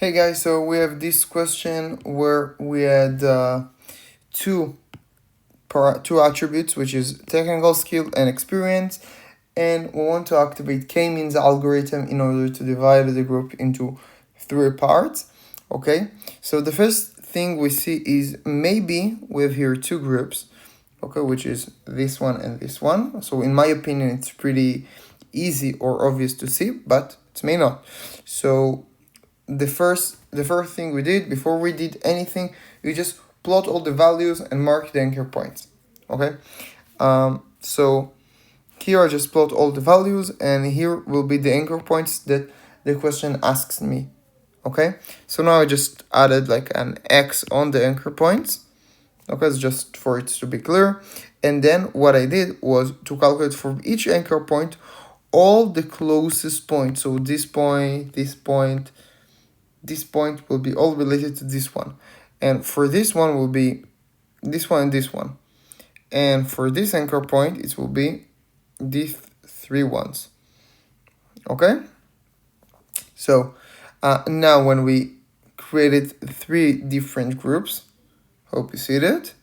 Hey guys, so we have this question where we had two attributes, which is technical skill and experience, and we want to activate k-means algorithm in order to divide the group into three parts. Okay, so the first thing we see is maybe we have here two groups, okay, which is this one and this one. So in my opinion, it's pretty easy or obvious to see, but it may not. So the first thing we did before we did anything, we just plot all the values and mark the anchor points. Okay, so here I just plot all the values, and here will be the anchor points that the question asks me. Okay, so now I just added like an X on the anchor points. Okay, it's just for it to be clear. And then what I did was to calculate for each anchor point all the closest points. So this point, this point will be all related to this one. And for this one will be this one and this one. And for this anchor point, it will be these three ones. Okay? So now when we created three different groups, hope you see that,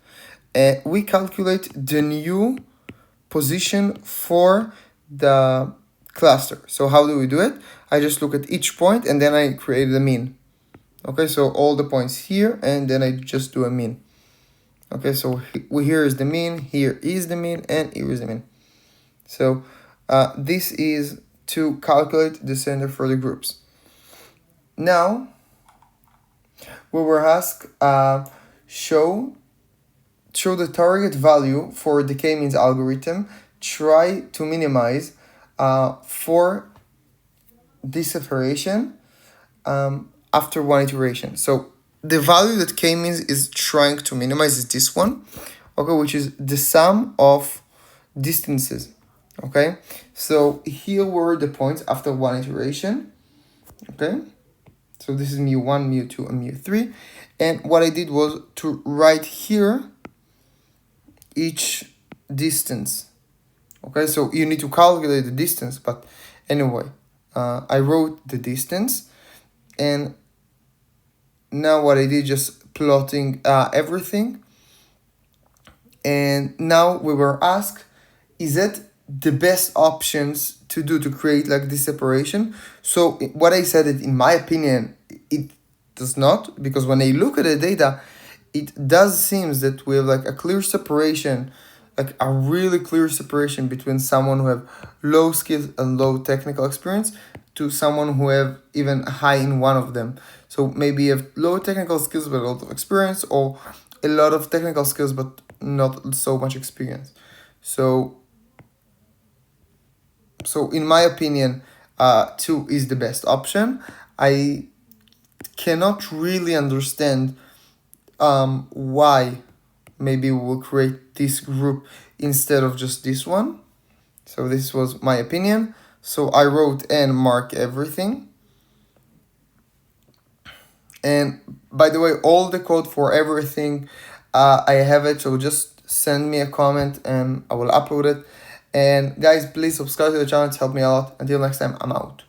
we calculate the new position for the cluster. So how do we do it? I just look at each point and then I create a mean. Okay, so all the points here, and then I just do a mean. Okay, so here is the mean, here is the mean, and here is the mean. So this is to calculate the center for the groups. Now, we were asked show the target value for the k-means algorithm. Try to minimize for this separation after one iteration. So the value that k-means is trying to minimize is this one, okay, which is the sum of distances. Okay, so here were the points after one iteration. Okay, so this is mu1, mu2, and mu3. And what I did was to write here each distance. Okay, so you need to calculate the distance, but anyway, I wrote the distance, and now what I did, just plotting everything. And now we were asked, is it the best options to do to create like this separation? So what I said, it in my opinion, it does not, because when I look at the data, it does seems that we have like a clear separation, like a really clear separation between someone who have low skills and low technical experience to someone who have even high in one of them. So maybe you have low technical skills but a lot of experience, or a lot of technical skills but not so much experience. So in my opinion, 2 is the best option. I cannot really understand why maybe we'll create this group instead of just this one. So this was my opinion. So I wrote and mark everything. And by the way, all the code for everything, I have it. So just send me a comment and I will upload it. And guys, please subscribe to the channel to help me a lot. Until next time, I'm out.